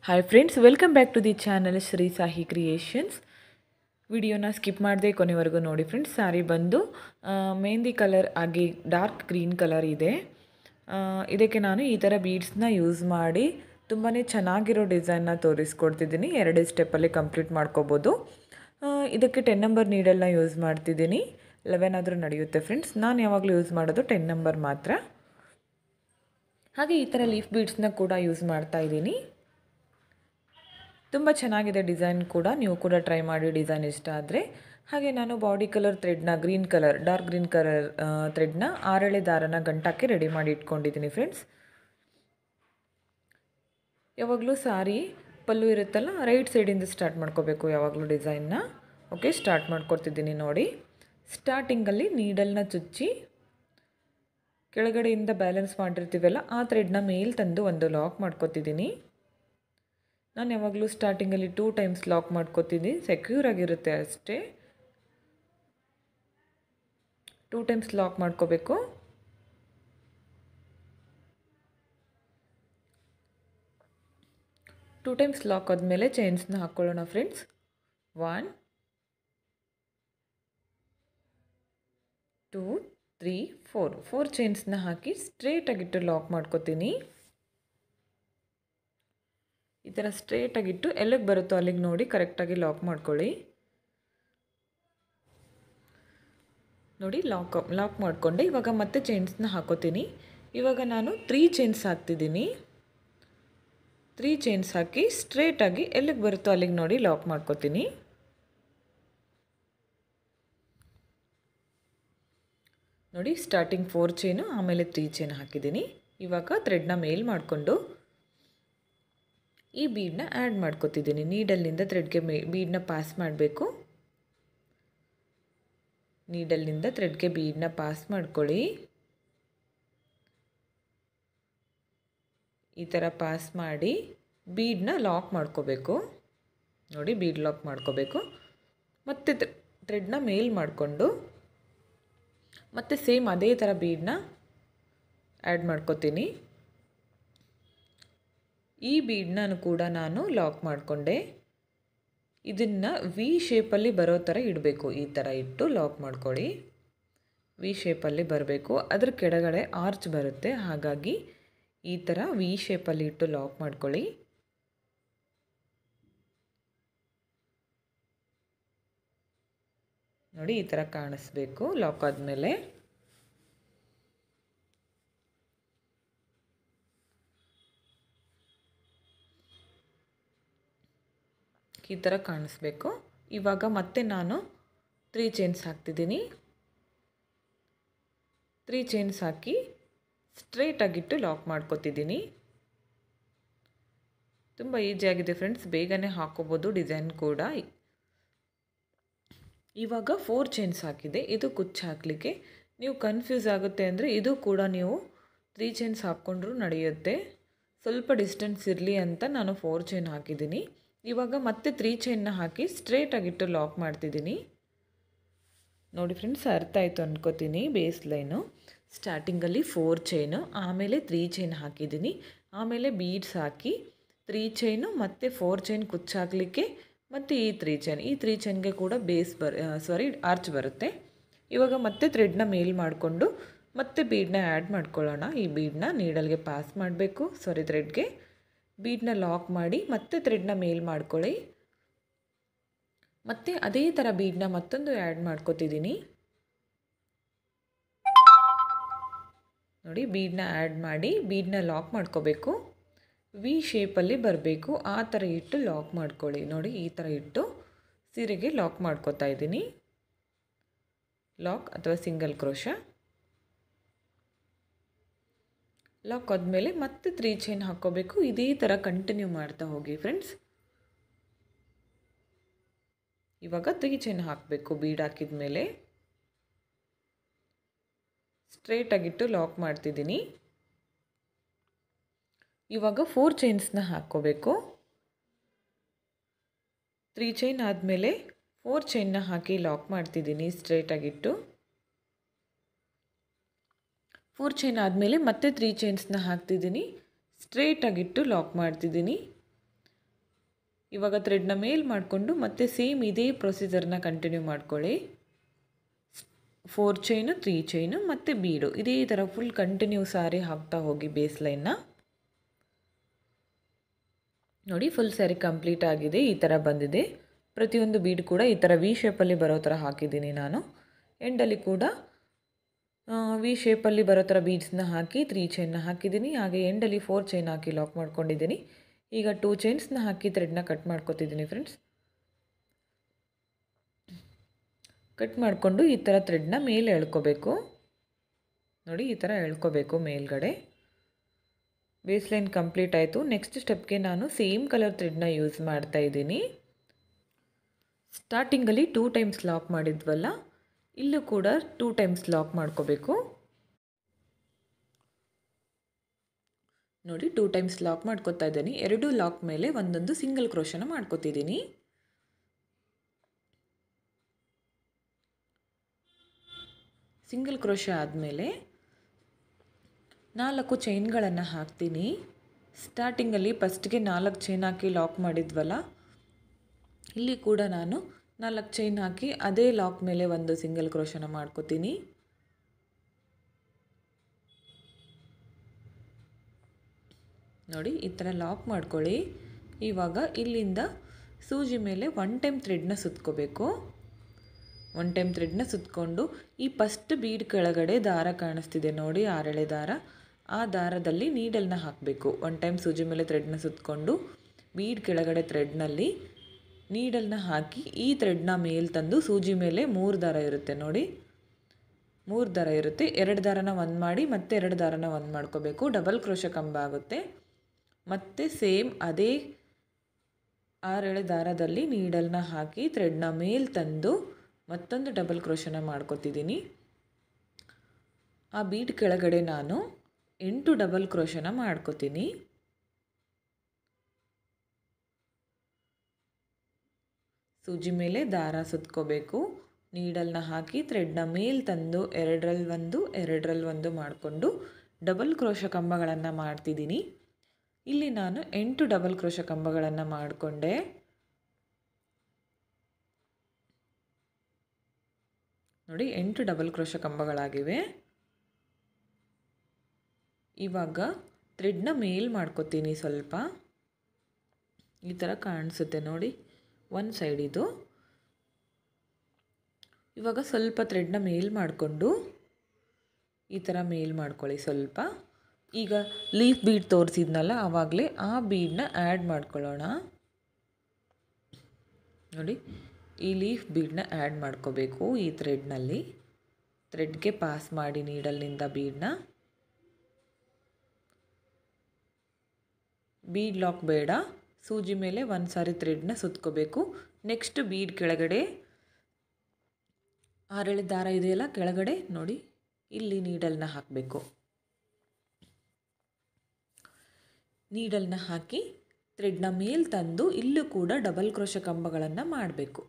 Hi friends, welcome back to the channel Shri Sahi creations. ವಿಡಿಯೋನ ಸ್ಕಿಪ್ ಮಾಡದೆ ಕೊನೆವರೆಗೂ ನೋಡಿ ಫ್ರೆಂಡ್ಸ್. ಸಾರಿ ಬಂದು ಮೆಹಂದಿ ಕಲರ್ ಆಗಿ ಡಾರ್ಕ್ ಗ್ರೀನ್ ಕಲರ್ ಇದೆ. ಇದಕ್ಕೆ ನಾನು ಈ ಥರ ಬೀಡ್ಸ್ನ ಯೂಸ್ ಮಾಡಿ ತುಂಬಾ ಚೆನ್ನಾಗಿರೋ ಡಿಸೈನ್ನ ತೋರಿಸ್ಕೊಡ್ತಿದ್ದೀನಿ. 2 ಸ್ಟೆಪ್ಪಲ್ಲಿ ಕಂಪ್ಲೀಟ್ ಮಾಡ್ಕೋಬೋದು. ಇದಕ್ಕೆ 10 ನಂಬರ್ ನೀಡಲ್ನ ಯೂಸ್ ಮಾಡ್ತಿದ್ದೀನಿ. 11 ಆದರೂ ನಡೆಯುತ್ತೆ ಫ್ರೆಂಡ್ಸ್. ನಾನು ಯಾವಾಗಲೂ ಯೂಸ್ ಮಾಡೋದು 10 ನಂಬರ್ ಮಾತ್ರ. ಹಾಗೆ ಈ ಥರ ಲೀಫ್ ಬೀಡ್ಸ್ನ ಕೂಡ ಯೂಸ್ ಮಾಡ್ತಾ ಇದ್ದೀನಿ. ತುಂಬ ಚೆನ್ನಾಗಿದೆ ಡಿಸೈನ್ ಕೂಡ. ನೀವು ಕೂಡ ಟ್ರೈ ಮಾಡಿ ಡಿಸೈನ್ ಇಷ್ಟ ಆದರೆ. ಹಾಗೆ ನಾನು ಬಾಡಿ ಕಲರ್ ಥ್ರೆಡ್ನ ಡಾರ್ಕ್ ಗ್ರೀನ್ ಕಲರ್ ಥ್ರೆಡ್ನ 6 ಎಳೆ ದಾರನ ಗಂಟಾಕಿ ರೆಡಿ ಮಾಡಿ ಇಟ್ಕೊಂಡಿದ್ದೀನಿ ಫ್ರೆಂಡ್ಸ್. ಯಾವಾಗಲೂ ಸಾರಿ ಪಲ್ಲು ಇರುತ್ತಲ್ಲ, ರೈಟ್ ಸೈಡಿಂದ ಸ್ಟಾರ್ಟ್ ಮಾಡ್ಕೋಬೇಕು ಯಾವಾಗಲೂ ಡಿಸೈನ್ನ. ಓಕೆ, ಸ್ಟಾರ್ಟ್ ಮಾಡ್ಕೊಡ್ತಿದ್ದೀನಿ ನೋಡಿ. ಸ್ಟಾರ್ಟಿಂಗಲ್ಲಿ ನೀಡಲ್ನ ಚುಚ್ಚಿ ಕೆಳಗಡೆಯಿಂದ ಬ್ಯಾಲೆನ್ಸ್ ಮಾಡಿರ್ತೀವಲ್ಲ ಆ ಥ್ರೆಡ್ನ ಮೇಲೆ ತಂದು ಒಂದು ಲಾಕ್ ಮಾಡ್ಕೊತಿದ್ದೀನಿ. ನಾನು ಯಾವಾಗಲೂ ಸ್ಟಾರ್ಟಿಂಗಲ್ಲಿ 2 ಟೈಮ್ಸ್ ಲಾಕ್ ಮಾಡ್ಕೋತೀನಿ, ಸೆಕ್ಯೂರ್ ಆಗಿರುತ್ತೆ ಅಷ್ಟೇ. 2 ಟೈಮ್ಸ್ ಲಾಕ್ ಮಾಡ್ಕೋಬೇಕು. ಟೂ ಟೈಮ್ಸ್ ಲಾಕ್ ಆದಮೇಲೆ ಚೈನ್ಸ್ನ ಹಾಕ್ಕೊಳ್ಳೋಣ ಫ್ರೆಂಡ್ಸ್. 1 2 3 4 ಚೈನ್ಸ್ನ ಹಾಕಿ ಸ್ಟ್ರೇಟಾಗಿಟ್ಟು ಲಾಕ್ ಮಾಡ್ಕೋತೀನಿ. ಈ ಥರ ಸ್ಟ್ರೇಟಾಗಿಟ್ಟು ಎಲ್ಲಿಗೆ ಬರುತ್ತೋ ಅಲ್ಲಿಗೆ ನೋಡಿ ಕರೆಕ್ಟಾಗಿ ಲಾಕ್ ಮಾಡ್ಕೊಳ್ಳಿ. ನೋಡಿ ಲಾಕ್ ಮಾಡಿಕೊಂಡೆ. ಇವಾಗ ಮತ್ತೆ ಚೈನ್ಸ್ನ ಹಾಕೋತೀನಿ. ಇವಾಗ ನಾನು 3 ಚೈನ್ಸ್ ಹಾಕ್ತಿದ್ದೀನಿ. 3 ಚೈನ್ಸ್ ಹಾಕಿ ಸ್ಟ್ರೇಟಾಗಿ ಎಲ್ಲಿಗೆ ಬರುತ್ತೋ ಅಲ್ಲಿಗೆ ನೋಡಿ ಲಾಕ್ ಮಾಡ್ಕೋತೀನಿ. ನೋಡಿ, ಸ್ಟಾರ್ಟಿಂಗ್ 4 ಚೈನು, ಆಮೇಲೆ 3 ಚೈನ್ ಹಾಕಿದ್ದೀನಿ. ಇವಾಗ ಥ್ರೆಡ್ನ ಮೇಲ್ ಮಾಡಿಕೊಂಡು ಈ ಬೀಡನ್ನ ಆ್ಯಡ್ ಮಾಡ್ಕೋತಿದ್ದೀನಿ. ನೀಡಲ್ನಿಂದ ಥ್ರೆಡ್ಗೆ ಬೀಡನ್ನ ಪಾಸ್ ಮಾಡಬೇಕು. ನೀಡಲ್ನಿಂದ ಥ್ರೆಡ್ಗೆ ಬೀಡನ್ನ ಪಾಸ್ ಮಾಡ್ಕೊಳ್ಳಿ. ಈ ಥರ ಪಾಸ್ ಮಾಡಿ ಬೀಡನ್ನ ಲಾಕ್ ಮಾಡ್ಕೋಬೇಕು. ನೋಡಿ, ಬೀಡ್ ಲಾಕ್ ಮಾಡ್ಕೋಬೇಕು. ಮತ್ತು ಥ್ರೆಡ್ನ ಮೇಲ್ ಮಾಡಿಕೊಂಡು ಮತ್ತು ಸೇಮ್ ಅದೇ ಥರ ಬೀಡನ್ನ ಆ್ಯಡ್ ಮಾಡ್ಕೋತೀನಿ. ಈ ಬೀಡನ್ನ ಕೂಡ ನಾನು ಲಾಕ್ ಮಾಡಿಕೊಂಡೆ. ಇದನ್ನು ವಿ ಶೇಪಲ್ಲಿ ಬರೋ ಥರ ಇಡಬೇಕು. ಈ ಥರ ಇಟ್ಟು ಲಾಕ್ ಮಾಡ್ಕೊಳ್ಳಿ. ವಿ ಶೇಪಲ್ಲಿ ಬರಬೇಕು. ಅದ್ರ ಕೆಳಗಡೆ ಆರ್ಚ್ ಬರುತ್ತೆ, ಹಾಗಾಗಿ ಈ ಥರ ವಿ ಶೇಪಲ್ಲಿ ಇಟ್ಟು ಲಾಕ್ ಮಾಡ್ಕೊಳ್ಳಿ. ನೋಡಿ, ಈ ಥರ ಕಾಣಿಸ್ಬೇಕು ಲಾಕ್ ಆದಮೇಲೆ. ಈ ಥರ ಕಾಣಿಸ್ಬೇಕು. ಇವಾಗ ಮತ್ತೆ ನಾನು 3 ಚೈನ್ಸ್ ಹಾಕ್ತಿದ್ದೀನಿ. 3 ಚೈನ್ಸ್ ಹಾಕಿ ಸ್ಟ್ರೇಟಾಗಿಟ್ಟು ಲಾಕ್ ಮಾಡ್ಕೊತಿದ್ದೀನಿ. ತುಂಬ ಈಸಿಯಾಗಿದೆ ಫ್ರೆಂಡ್ಸ್, ಬೇಗನೆ ಹಾಕೋಬೋದು ಡಿಸೈನ್ ಕೂಡ. ಇವಾಗ 4 ಚೈನ್ಸ್ ಹಾಕಿದೆ. ಇದು ಕುಚ್ಚು ಹಾಕಲಿಕ್ಕೆ. ನೀವು ಕನ್ಫ್ಯೂಸ್ ಆಗುತ್ತೆ ಅಂದರೆ ಇದು ಕೂಡ ನೀವು 3 ಚೈನ್ಸ್ ಹಾಕ್ಕೊಂಡ್ರೂ ನಡೆಯುತ್ತೆ. ಸ್ವಲ್ಪ ಡಿಸ್ಟೆನ್ಸ್ ಇರಲಿ ಅಂತ ನಾನು 4 ಚೈನ್ ಹಾಕಿದ್ದೀನಿ. ಇವಾಗ ಮತ್ತೆ 3 ಚೈನ್ನ ಹಾಕಿ ಸ್ಟ್ರೇಟಾಗಿಟ್ಟು ಲಾಕ್ ಮಾಡ್ತಿದ್ದೀನಿ. ನೋಡಿ ಫ್ರೆಂಡ್ಸ್, ಅರ್ಥ ಆಯಿತು ಅಂದ್ಕೋತೀನಿ. ಬೇಸ್ ಲೈನು ಸ್ಟಾರ್ಟಿಂಗಲ್ಲಿ 4 ಚೈನು, ಆಮೇಲೆ 3 ಚೈನ್ ಹಾಕಿದ್ದೀನಿ. ಆಮೇಲೆ ಬೀಡ್ಸ್ ಹಾಕಿ 3 ಚೈನು ಮತ್ತು 4 ಚೈನ್ ಕುಚ್ಚು ಹಾಕಲಿಕ್ಕೆ, ಮತ್ತು ಈ 3 ಚೈನ್ಗೆ ಕೂಡ ಆರ್ಚ್ ಬರುತ್ತೆ. ಇವಾಗ ಮತ್ತೆ ಥ್ರೆಡ್ನ ಮೇಲ್ ಮಾಡಿಕೊಂಡು ಮತ್ತೆ ಬೀಡನ್ನ ಆ್ಯಡ್ ಮಾಡ್ಕೊಳ್ಳೋಣ. ಈ ಬೀಡನ್ನ ನೀಡಲ್ಗೆ ಪಾಸ್ ಮಾಡಬೇಕು, ಥ್ರೆಡ್ಗೆ ಬೀಡನ್ನ ಲಾಕ್ ಮಾಡಿ ಮತ್ತೆ ಥ್ರೆಡ್ನ ಮೇಲ್ ಮಾಡ್ಕೊಳ್ಳಿ. ಮತ್ತು ಅದೇ ಥರ ಬೀಡನ್ನ ಮತ್ತೊಂದು ಆ್ಯಡ್ ಮಾಡ್ಕೋತಿದ್ದೀನಿ. ನೋಡಿ, ಬೀಡನ್ನ ಆ್ಯಡ್ ಮಾಡಿ ಬೀಡನ್ನ ಲಾಕ್ ಮಾಡ್ಕೋಬೇಕು. ವಿ ಶೇಪಲ್ಲಿ ಬರಬೇಕು, ಆ ಥರ ಇಟ್ಟು ಲಾಕ್ ಮಾಡ್ಕೊಳ್ಳಿ. ನೋಡಿ, ಈ ಥರ ಇಟ್ಟು ಸೀರೆಗೆ ಲಾಕ್ ಮಾಡ್ಕೋತಾ ಇದ್ದೀನಿ. ಲಾಕ್ ಅಥವಾ ಸಿಂಗಲ್ ಕ್ರೋಶ ಲಾಕ್ ಆದಮೇಲೆ ಮತ್ತೆ 3 ಚೈನ್ ಹಾಕ್ಕೋಬೇಕು. ಇದೇ ಥರ ಕಂಟಿನ್ಯೂ ಮಾಡ್ತಾ ಹೋಗಿ ಫ್ರೆಂಡ್ಸ್. ಇವಾಗ 3 ಚೈನ್ ಹಾಕಬೇಕು. ಬೀಡ್ ಹಾಕಿದ ಮೇಲೆ ಸ್ಟ್ರೇಟಾಗಿಟ್ಟು ಲಾಕ್ ಮಾಡ್ತಿದ್ದೀನಿ. ಇವಾಗ 4 ಚೈನ್ಸ್ನ ಹಾಕ್ಕೋಬೇಕು. 3 ಚೈನ್ ಆದಮೇಲೆ 4 ಚೈನ್ನ ಹಾಕಿ ಲಾಕ್ ಮಾಡ್ತಿದ್ದೀನಿ ಸ್ಟ್ರೇಟಾಗಿಟ್ಟು. 4 ಚೈನ್ ಆದಮೇಲೆ ಮತ್ತೆ 3 ಚೈನ್ಸ್ನ ಹಾಕ್ತಿದ್ದೀನಿ. ಸ್ಟ್ರೇಟಾಗಿಟ್ಟು ಲಾಕ್ ಮಾಡ್ತಿದ್ದೀನಿ. ಇವಾಗ ಥ್ರೆಡ್ನ ಮೇಲ್ ಮಾಡಿಕೊಂಡು ಮತ್ತೆ ಸೇಮ್ ಇದೇ ಪ್ರೊಸೀಜರ್ನ ಕಂಟಿನ್ಯೂ ಮಾಡ್ಕೊಳ್ಳಿ. 4 ಚೈನು, 3 ಚೈನು ಮತ್ತು ಬೀಡು ಇದೇ ಥರ ಫುಲ್ ಕಂಟಿನ್ಯೂ ಸಾರಿ ಹಾಕ್ತಾ ಹೋಗಿ ಬೇಸ್ ಲೈನ್ನ. ನೋಡಿ ಫುಲ್ ಸ್ಯಾರಿ ಕಂಪ್ಲೀಟ್ ಆಗಿದೆ, ಈ ಥರ ಬಂದಿದೆ. ಪ್ರತಿಯೊಂದು ಬೀಡ್ ಕೂಡ ಈ ಥರ ವಿ ಶೇಪಲ್ಲಿ ಬರೋ ಥರ ಹಾಕಿದ್ದೀನಿ ನಾನು. ಎಂಡಲ್ಲಿ ಕೂಡ ವಿ ಶೇಪಲ್ಲಿ ಬರೋ ಥರ ಬೀಡ್ಸ್ನ ಹಾಕಿ 3 ಚೈನ್ನ ಹಾಕಿದ್ದೀನಿ. ಹಾಗೆ ಎಂಡಲ್ಲಿ 4 ಚೈನ್ ಹಾಕಿ ಲಾಕ್ ಮಾಡ್ಕೊಂಡಿದ್ದೀನಿ. ಈಗ 2 ಚೈನ್ಸ್ನ ಹಾಕಿ ಥ್ರೆಡ್ನ ಕಟ್ ಮಾಡ್ಕೊತಿದ್ದೀನಿ ಫ್ರೆಂಡ್ಸ್. ಕಟ್ ಮಾಡಿಕೊಂಡು ಈ ಥರ ಥ್ರೆಡ್ನ ಮೇಲೆ ಎಳ್ಕೋಬೇಕು. ನೋಡಿ ಈ ಥರ ಎಳ್ಕೋಬೇಕು ಮೇಲ್ಗಡೆ. ಬೇಸ್ ಲೈನ್ ಕಂಪ್ಲೀಟ್ ಆಯಿತು. ನೆಕ್ಸ್ಟ್ ಸ್ಟೆಪ್ಗೆ ನಾನು ಸೇಮ್ ಕಲರ್ ಥ್ರೆಡ್ನ ಯೂಸ್ ಮಾಡ್ತಾ ಇದ್ದೀನಿ. ಸ್ಟಾರ್ಟಿಂಗಲ್ಲಿ 2 ಟೈಮ್ಸ್ ಲಾಕ್ ಮಾಡಿದ್ವಲ್ಲ, ಇಲ್ಲೂ ಕೂಡ 2 ಟೈಮ್ಸ್ ಲಾಕ್ ಮಾಡ್ಕೋಬೇಕು. ನೋಡಿ 2 ಟೈಮ್ಸ್ ಲಾಕ್ ಮಾಡ್ಕೊತಾ ಇದ್ದೀನಿ. 2 ಲಾಕ್ ಮೇಲೆ ಒಂದೊಂದು ಸಿಂಗಲ್ ಕ್ರೋಶನ ಮಾಡ್ಕೊತಿದ್ದೀನಿ. ಸಿಂಗಲ್ ಕ್ರೋಶ ಆದಮೇಲೆ 4 ಚೈನ್ಗಳನ್ನು ಹಾಕ್ತೀನಿ. ಸ್ಟಾರ್ಟಿಂಗಲ್ಲಿ ಫಸ್ಟ್ಗೆ 4 ಚೈನ್ ಹಾಕಿ ಲಾಕ್ ಮಾಡಿದ್ವಲ್ಲ, ಇಲ್ಲಿ ಕೂಡ ನಾನು 4 ಚೈನ್ ಹಾಕಿ ಅದೇ ಲಾಕ್ ಮೇಲೆ ಒಂದು ಸಿಂಗಲ್ ಕ್ರೋಶನ ಮಾಡ್ಕೋತೀನಿ. ನೋಡಿ ಈ ಥರ ಲಾಕ್ ಮಾಡ್ಕೊಳ್ಳಿ. ಇವಾಗ ಇಲ್ಲಿಂದ ಸೂಜಿ ಮೇಲೆ 1 ಟೈಮ್ ಥ್ರೆಡ್ನ ಸುತ್ಕೋಬೇಕು. 1 ಟೈಮ್ ಥ್ರೆಡ್ನ ಸುತ್ತಕೊಂಡು ಈ ಫಸ್ಟ್ ಬೀಡ್ ಕೆಳಗಡೆ ದಾರ ಕಾಣಿಸ್ತಿದೆ ನೋಡಿ, 6 ಎಳೆ ದಾರ, ಆ ದಾರದಲ್ಲಿ ನೀಡಲ್ನ ಹಾಕಬೇಕು. 1 ಟೈಮ್ ಸೂಜಿ ಮೇಲೆ ಥ್ರೆಡ್ನ ಸುತ್ತಕೊಂಡು ಬೀಡ್ ಕೆಳಗಡೆ ಥ್ರೆಡ್ನಲ್ಲಿ ನೀಡಲ್ನ ಹಾಕಿ ಈ ಥ್ರೆಡ್ನ ಮೇಲೆ ತಂದು ಸೂಜಿ ಮೇಲೆ 3 ದಾರ ಇರುತ್ತೆ ನೋಡಿ, 3 ದಾರ ಇರುತ್ತೆ. 2 ದಾರನ ಒಂದು ಮಾಡಿ ಮತ್ತೆ 2 ದಾರನ ಒಂದು ಮಾಡ್ಕೋಬೇಕು. ಡಬಲ್ ಕ್ರೋಶ ಕಂಬ ಆಗುತ್ತೆ. ಮತ್ತು ಸೇಮ್ ಅದೇ 6 ಎಳೆ ದಾರದಲ್ಲಿ ನೀಡಲ್ನ ಹಾಕಿ ಥ್ರೆಡ್ನ ಮೇಲೆ ತಂದು ಮತ್ತೊಂದು ಡಬಲ್ ಕ್ರೋಶನ ಮಾಡ್ಕೊತಿದ್ದೀನಿ. ಆ ಬೀಡ್ ಕೆಳಗಡೆ ನಾನು 8 ಡಬಲ್ ಕ್ರೋಶನ ಮಾಡ್ಕೋತೀನಿ. ಸೂಜಿ ಮೇಲೆ ದಾರ ಸುತ್ಕೋಬೇಕು. ನೀಡಲ್ನ ಹಾಕಿ ಥ್ರೆಡ್ನ ಮೇಲೆ ತಂದು 2ರಲ್ಲಿ 1, 2ರಲ್ಲಿ 1 ಮಾಡಿಕೊಂಡು ಡಬಲ್ ಕ್ರೋಶ ಕಂಬಗಳನ್ನು ಮಾಡ್ತಿದ್ದೀನಿ. ಇಲ್ಲಿ ನಾನು 8 ಡಬಲ್ ಕ್ರೋಶ ಕಂಬಗಳನ್ನು ಮಾಡಿಕೊಂಡೆ. ನೋಡಿ 8 ಡಬಲ್ ಕ್ರೋಶ ಕಂಬಗಳಾಗಿವೆ. ಇವಾಗ ಥ್ರೆಡ್ನ ಮೇಲ್ ಮಾಡ್ಕೋತೀನಿ. ಸ್ವಲ್ಪ ಈ ಥರ ಕಾಣಿಸುತ್ತೆ ನೋಡಿ, ಒಂದು ಸೈಡ್ ಇದು. ಇವಾಗ ಸ್ವಲ್ಪ ಥ್ರೆಡ್ನ ಮೇಲ್ ಮಾಡಿಕೊಂಡು ಈ ಥರ ಮೇಲ್ ಮಾಡ್ಕೊಳ್ಳಿ ಸ್ವಲ್ಪ. ಈಗ ಲೀಫ್ ಬೀಡ್ ತೋರಿಸಿದ್ನಲ್ಲ ಆವಾಗಲೇ ಆ ಬೀಡನ್ನ ಆ್ಯಡ್ ಮಾಡ್ಕೊಳ್ಳೋಣ. ನೋಡಿ ಈ ಲೀಫ್ ಬೀಡನ್ನ ಆ್ಯಡ್ ಮಾಡ್ಕೋಬೇಕು ಈ ಥ್ರೆಡ್ನಲ್ಲಿ. ಥ್ರೆಡ್ಗೆ ಪಾಸ್ ಮಾಡಿ ನೀಡಲ್ನಿಂದ ಬೀಡನ್ನ. ಬೀಡ್ ಲಾಕ್ ಬೇಡ, ಸೂಜಿ ಮೇಲೆ ಒಂದು ಸಾರಿ ಥ್ರೆಡ್ನ ಸುತ್ಕೋಬೇಕು. ನೆಕ್ಸ್ಟ್ ಬೀಡ್ ಕೆಳಗಡೆ 6 ಎಳೆ ದಾರ ಇದೆಯಲ್ಲ ಕೆಳಗಡೆ ನೋಡಿ, ಇಲ್ಲಿ ನೀಡಲ್ನ ಹಾಕಬೇಕು. ನೀಡಲ್ನ ಹಾಕಿ ಥ್ರೆಡ್ನ ಮೇಲೆ ತಂದು ಇಲ್ಲೂ ಕೂಡ ಡಬಲ್ ಕ್ರೋಶ ಕಂಬಗಳನ್ನು ಮಾಡಬೇಕು.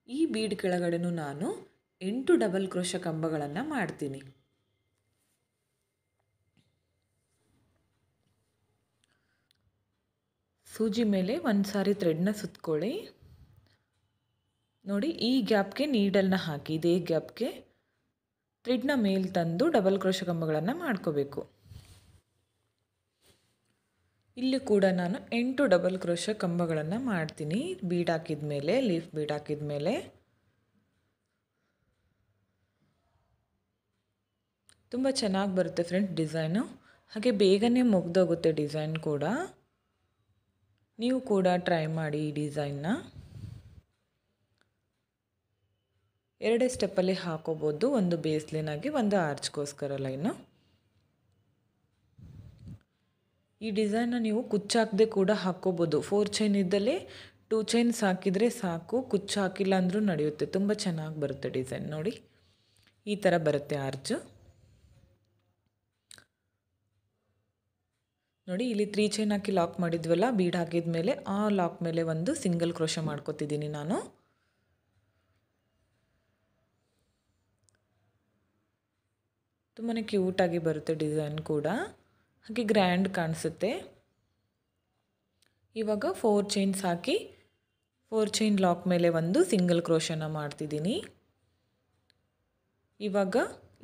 ಈ ಬೀಡ್ ಕೆಳಗಡೆನೂ ನಾನು 8 ಡಬಲ್ ಕ್ರೋಶ ಕಂಬಗಳನ್ನು ಮಾಡ್ತೀನಿ. ಸೂಜಿ ಮೇಲೆ ಒಂದು ಸಾರಿ ಥ್ರೆಡ್ನ ಸುತ್ಕೊಳ್ಳಿ. ನೋಡಿ ಈ ಗ್ಯಾಪ್ಗೆ ನೀಡಲ್ನ ಹಾಕಿ ಇದೇ ಗ್ಯಾಪ್ಗೆ ಥ್ರೆಡ್ನ ಮೇಲೆ ತಂದು ಡಬಲ್ ಕ್ರೋಶ ಕಂಬಗಳನ್ನು ಮಾಡ್ಕೋಬೇಕು. ಇಲ್ಲಿ ಕೂಡ ನಾನು 8 ಡಬಲ್ ಕ್ರೋಶ ಕಂಬಗಳನ್ನು ಮಾಡ್ತೀನಿ. ಬೀಡ್ ಹಾಕಿದ ಮೇಲೆ, ಲೀಫ್ ಬೀಡ್ ಹಾಕಿದ ಮೇಲೆ. ತುಂಬ ಚೆನ್ನಾಗಿ ಬರುತ್ತೆ ಫ್ರೆಂಡ್ಸ್ ಡಿಸೈನು. ಹಾಗೆ ಬೇಗನೆ ಮುಗ್ದೋಗುತ್ತೆ ಡಿಸೈನ್ ಕೂಡ. ನೀವು ಕೂಡ ಟ್ರೈ ಮಾಡಿ ಈ ಡಿಸೈನ್ನ. 2 ಸ್ಟೆಪ್ಪಲ್ಲಿ ಹಾಕೋಬೋದು, ಒಂದು ಬೇಸ್ ಲೈನ್ ಆಗಿ, ಒಂದು ಆರ್ಚ್ಗೋಸ್ಕರ ಲೈನು. ಈ ಡಿಸೈನ್ನ ನೀವು ಕುಚ್ಚಾಕದೆ ಕೂಡ ಹಾಕ್ಕೋಬೋದು. 4 ಚೈನ್ ಇದ್ದಲ್ಲಿ 2 ಚೈನ್ಸ್ ಹಾಕಿದರೆ ಸಾಕು, ಕುಚ್ಚು ಹಾಕಿಲ್ಲ ಅಂದರೂ ನಡೆಯುತ್ತೆ. ತುಂಬ ಚೆನ್ನಾಗಿ ಬರುತ್ತೆ ಡಿಸೈನ್. ನೋಡಿ ಈ ಥರ ಬರುತ್ತೆ ಆರ್ಚು. ನೋಡಿ ಇಲ್ಲಿ 3 ಚೈನ್ ಹಾಕಿ ಲಾಕ್ ಮಾಡಿದ್ವಲ್ಲ ಬೀಡ್ ಹಾಕಿದ ಮೇಲೆ, ಆ ಲಾಕ್ ಮೇಲೆ ಒಂದು ಸಿಂಗಲ್ ಕ್ರೋಶ ಮಾಡ್ಕೊತಿದ್ದೀನಿ ನಾನು. ತುಂಬಾ ಕ್ಯೂಟಾಗಿ ಬರುತ್ತೆ ಡಿಸೈನ್ ಕೂಡ, ಹಾಗೆ ಗ್ರ್ಯಾಂಡ್ ಕಾಣಿಸುತ್ತೆ. ಇವಾಗ 4 ಚೈನ್ಸ್ ಹಾಕಿ 4 ಚೈನ್ ಲಾಕ್ ಮೇಲೆ ಒಂದು ಸಿಂಗಲ್ ಕ್ರೋಶನ ಮಾಡ್ತಿದ್ದೀನಿ. ಇವಾಗ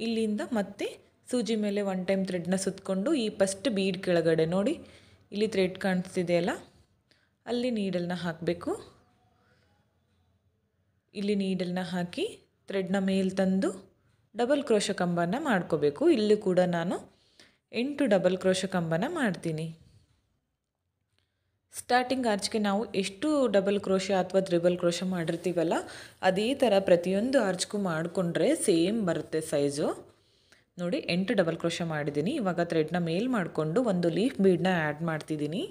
ಇಲ್ಲಿಂದ ಮತ್ತೆ ಸೂಜಿ ಮೇಲೆ 1 ಟೈಮ್ ಥ್ರೆಡ್ನ ಸುತ್ತಕೊಂಡು ಈ ಫಸ್ಟ್ ಬೀಡ್ ಕೆಳಗಡೆ ನೋಡಿ ಇಲ್ಲಿ ಥ್ರೆಡ್ ಕಾಣಿಸ್ತಿದೆಯಲ್ಲ, ಅಲ್ಲಿ ನೀಡಲ್ನ ಹಾಕಬೇಕು. ಇಲ್ಲಿ ನೀಡಲ್ನ ಹಾಕಿ ಥ್ರೆಡ್ನ ಮೇಲೆ ತಂದು ಡಬಲ್ ಕ್ರೋಶ ಕಂಬನ ಮಾಡ್ಕೋಬೇಕು. ಇಲ್ಲಿ ಕೂಡ ನಾನು 8 ಡಬಲ್ ಕ್ರೋಶ ಕಂಬನ ಮಾಡ್ತೀನಿ. ಸ್ಟಾರ್ಟಿಂಗ್ ಆರ್ಚ್ಗೆ ನಾವು ಎಷ್ಟು ಡಬಲ್ ಕ್ರೋಶ ಅಥವಾ ತ್ರಿಬಲ್ ಕ್ರೋಶ ಮಾಡಿರ್ತೀವಲ್ಲ ಅದೇ ಥರ ಪ್ರತಿಯೊಂದು ಆರ್ಚ್ಗೂ ಮಾಡಿಕೊಂಡ್ರೆ ಸೇಮ್ ಬರುತ್ತೆ ಸೈಜು. ನೋಡಿ 8 ಡಬಲ್ ಕ್ರೋಶ ಮಾಡಿದ್ದೀನಿ. ಇವಾಗ ಥ್ರೆಡ್ನ ಮೇಲ್ ಮಾಡಿಕೊಂಡು ಒಂದು ಲೀಫ್ ಬೀಡನ್ನ ಆ್ಯಡ್ ಮಾಡ್ತಿದ್ದೀನಿ.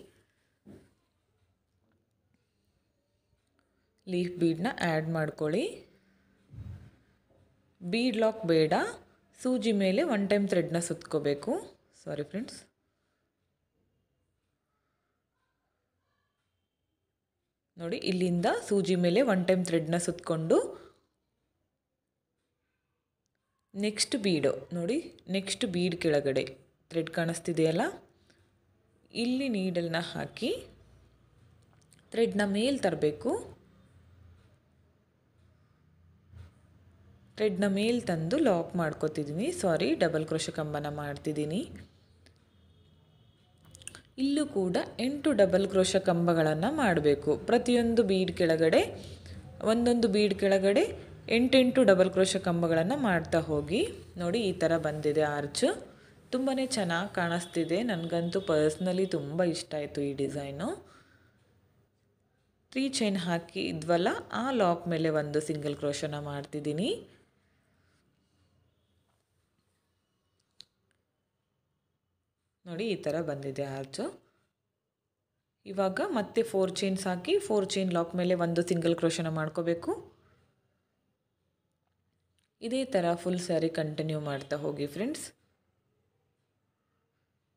ಲೀಫ್ ಬೀಡನ್ನ ಆ್ಯಡ್ ಮಾಡ್ಕೊಳ್ಳಿ. ಬೀಡ್ ಲಾಕ್ ಬೇಡ, ಸೂಜಿ ಮೇಲೆ 1 ಟೈಮ್ ಥ್ರೆಡ್ನ ಸುತ್ಕೋಬೇಕು. ಸಾರಿ ಫ್ರೆಂಡ್ಸ್, ನೋಡಿ ಇಲ್ಲಿಂದ ಸೂಜಿ ಮೇಲೆ 1 ಟೈಮ್ ಥ್ರೆಡ್ನ ಸುತ್ತಕೊಂಡು ನೆಕ್ಸ್ಟ್ ಬೀಡು ನೋಡಿ, ನೆಕ್ಸ್ಟ್ ಬೀಡ್ ಕೆಳಗಡೆ ಥ್ರೆಡ್ ಕಾಣಿಸ್ತಿದೆಯಲ್ಲ, ಇಲ್ಲಿ ನೀಡಲ್ನ ಹಾಕಿ ಥ್ರೆಡ್ನ ಮೇಲೆ ತರಬೇಕು. ಥ್ರೆಡ್ನ ಮೇಲೆ ತಂದು ಲಾಕ್ ಮಾಡ್ಕೋತಿದ್ದೀನಿ. ಸಾರಿ, ಡಬಲ್ ಕ್ರೋಶ ಕಂಬನ ಮಾಡ್ತಿದ್ದೀನಿ. ಇಲ್ಲೂ ಕೂಡ 8 ಡಬಲ್ ಕ್ರೋಶ ಕಂಬಗಳನ್ನು ಮಾಡಬೇಕು. ಪ್ರತಿಯೊಂದು ಬೀಡ್ ಕೆಳಗಡೆ ಒಂದೊಂದು ಬೀಡ್ ಕೆಳಗಡೆ 8 ಡಬಲ್ ಕ್ರೋಶ ಕಂಬಗಳನ್ನು ಮಾಡ್ತಾ ಹೋಗಿ. ನೋಡಿ ಈ ಥರ ಬಂದಿದೆ ಆರ್ಚು. ತುಂಬಾ ಚೆನ್ನಾಗಿ ಕಾಣಿಸ್ತಿದೆ. ನನಗಂತೂ ಪರ್ಸ್ನಲಿ ತುಂಬ ಇಷ್ಟ ಆಯಿತು ಈ ಡಿಸೈನು. 3 ಚೈನ್ ಹಾಕಿ ಇದ್ವಲ್ಲ, ಆ ಲಾಕ್ ಮೇಲೆ ಒಂದು ಸಿಂಗಲ್ ಕ್ರೋಶನ ಮಾಡ್ತಿದ್ದೀನಿ. ನೋಡಿ ಈ ಥರ ಬಂದಿದೆ ಆರ್ಚು. ಇವಾಗ ಮತ್ತೆ 4 ಚೈನ್ಸ್ ಹಾಕಿ 4 ಚೈನ್ ಲಾಕ್ ಮೇಲೆ ಒಂದು ಸಿಂಗಲ್ ಕ್ರೋಶನ ಮಾಡ್ಕೋಬೇಕು. ಇದೇ ಥರ ಫುಲ್ ಸ್ಯಾರಿ ಕಂಟಿನ್ಯೂ ಮಾಡ್ತಾ ಹೋಗಿ ಫ್ರೆಂಡ್ಸ್.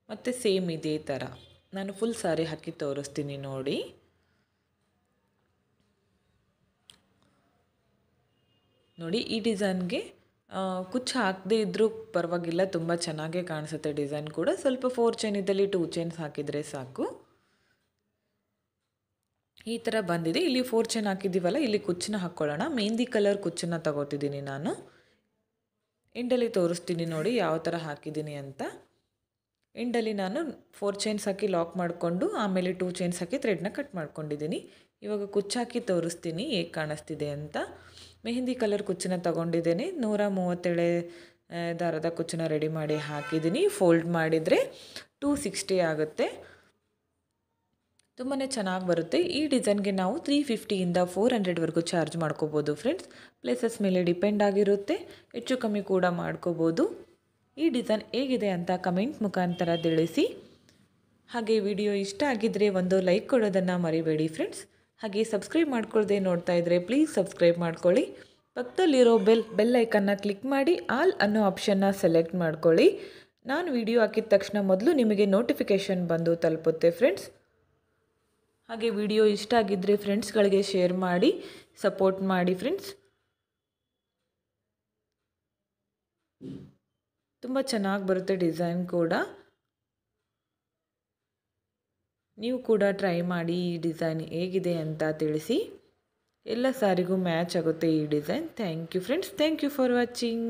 ಮತ್ತು ಸೇಮ್ ಇದೇ ಥರ ನಾನು ಫುಲ್ ಸ್ಯಾರಿ ಹಾಕಿ ತೋರಿಸ್ತೀನಿ ನೋಡಿ. ನೋಡಿ ಈ ಡಿಸೈನ್ಗೆ ಕುಚ್ಚು ಹಾಕದೇ ಇದ್ದರೂ ಪರವಾಗಿಲ್ಲ, ತುಂಬ ಚೆನ್ನಾಗೇ ಕಾಣಿಸುತ್ತೆ ಡಿಸೈನ್ ಕೂಡ. ಸ್ವಲ್ಪ 4 ಚೈನ್ ಇದ್ದಲ್ಲಿ 2 ಚೈನ್ಸ್ ಹಾಕಿದರೆ ಸಾಕು. ಈ ಥರ ಬಂದಿದೆ. ಇಲ್ಲಿ 4 ಚೈನ್ ಹಾಕಿದ್ದೀವಲ್ಲ, ಇಲ್ಲಿ ಕುಚ್ಚನ್ನ ಹಾಕ್ಕೊಳ್ಳೋಣ. ಮೆಹಂದಿ ಕಲರ್ ಕುಚ್ಚನ್ನ ತಗೋತಿದ್ದೀನಿ ನಾನು. ಎಂಡಲ್ಲಿ ತೋರಿಸ್ತೀನಿ ನೋಡಿ ಯಾವ ಥರ ಹಾಕಿದ್ದೀನಿ ಅಂತ. ಎಂಡಲ್ಲಿ ನಾನು 4 ಚೈನ್ಸ್ ಹಾಕಿ ಲಾಕ್ ಮಾಡಿಕೊಂಡು ಆಮೇಲೆ 2 ಚೈನ್ಸ್ ಹಾಕಿ ಥ್ರೆಡ್ನ ಕಟ್ ಮಾಡ್ಕೊಂಡಿದ್ದೀನಿ. ಇವಾಗ ಕುಚ್ಚು ಹಾಕಿ ತೋರಿಸ್ತೀನಿ ಹೇಗೆ ಕಾಣಿಸ್ತಿದೆ ಅಂತ. ಮೆಹಂದಿ ಕಲರ್ ಕುಚ್ಚನ್ನ ತಗೊಂಡಿದ್ದೇನೆ. 137 ದಾರದ ಕುಚ್ಚನ್ನ ರೆಡಿ ಮಾಡಿ ಹಾಕಿದ್ದೀನಿ. ಫೋಲ್ಡ್ ಮಾಡಿದರೆ 260 ಆಗುತ್ತೆ. ತುಂಬಾ ಚೆನ್ನಾಗಿ ಬರುತ್ತೆ. ಈ ಡಿಸೈನ್ಗೆ ನಾವು 350ಇಂದ 400ವರೆಗೂ ಚಾರ್ಜ್ ಮಾಡ್ಕೋಬೋದು ಫ್ರೆಂಡ್ಸ್. ಪ್ಲೇಸಸ್ ಮೇಲೆ ಡಿಪೆಂಡ್ ಆಗಿರುತ್ತೆ, ಹೆಚ್ಚು ಕಮ್ಮಿ ಕೂಡ ಮಾಡ್ಕೋಬೋದು. ಈ ಡಿಸೈನ್ ಹೇಗಿದೆ ಅಂತ ಕಮೆಂಟ್ ಮುಖಾಂತರ ತಿಳಿಸಿ. ಹಾಗೆ ವಿಡಿಯೋ ಇಷ್ಟ ಆಗಿದ್ದರೆ ಒಂದು ಲೈಕ್ ಕೊಡೋದನ್ನು ಮರಿಬೇಡಿ ಫ್ರೆಂಡ್ಸ್. ಹಾಗೆ ಸಬ್ಸ್ಕ್ರೈಬ್ ಮಾಡ್ಕೊಳ್ಳದೆ ನೋಡ್ತಾ ಇದ್ದರೆ ಪ್ಲೀಸ್ ಸಬ್ಸ್ಕ್ರೈಬ್ ಮಾಡ್ಕೊಳ್ಳಿ. ಪಕ್ಕದಲ್ಲಿರೋ ಬೆಲ್ ಐಕನ್ನ ಕ್ಲಿಕ್ ಮಾಡಿ ಆಲ್ ಅನ್ನೋ ಆಪ್ಷನ್ನ ಸೆಲೆಕ್ಟ್ ಮಾಡ್ಕೊಳ್ಳಿ. ನಾನು ವಿಡಿಯೋ ಹಾಕಿದ ತಕ್ಷಣ ಮೊದಲು ನಿಮಗೆ ನೋಟಿಫಿಕೇಷನ್ ಬಂದು ತಲುಪುತ್ತೆ ಫ್ರೆಂಡ್ಸ್. ಹಾಗೆ ವಿಡಿಯೋ ಇಷ್ಟ ಆಗಿದ್ದರೆ ಫ್ರೆಂಡ್ಸ್ಗಳಿಗೆ ಶೇರ್ ಮಾಡಿ ಸಪೋರ್ಟ್ ಮಾಡಿ ಫ್ರೆಂಡ್ಸ್. ತುಂಬ ಚೆನ್ನಾಗಿ ಬರುತ್ತೆ ಡಿಸೈನ್ ಕೂಡ. ನೀವು ಕೂಡ ಟ್ರೈ ಮಾಡಿ ಈ ಡಿಸೈನ್ ಹೇಗಿದೆ ಅಂತ ತಿಳಿಸಿ. ಎಲ್ಲ ಸ್ಯಾರಿಗೂ ಮ್ಯಾಚ್ ಆಗುತ್ತೆ ಈ design. Thank you friends. Thank you for watching.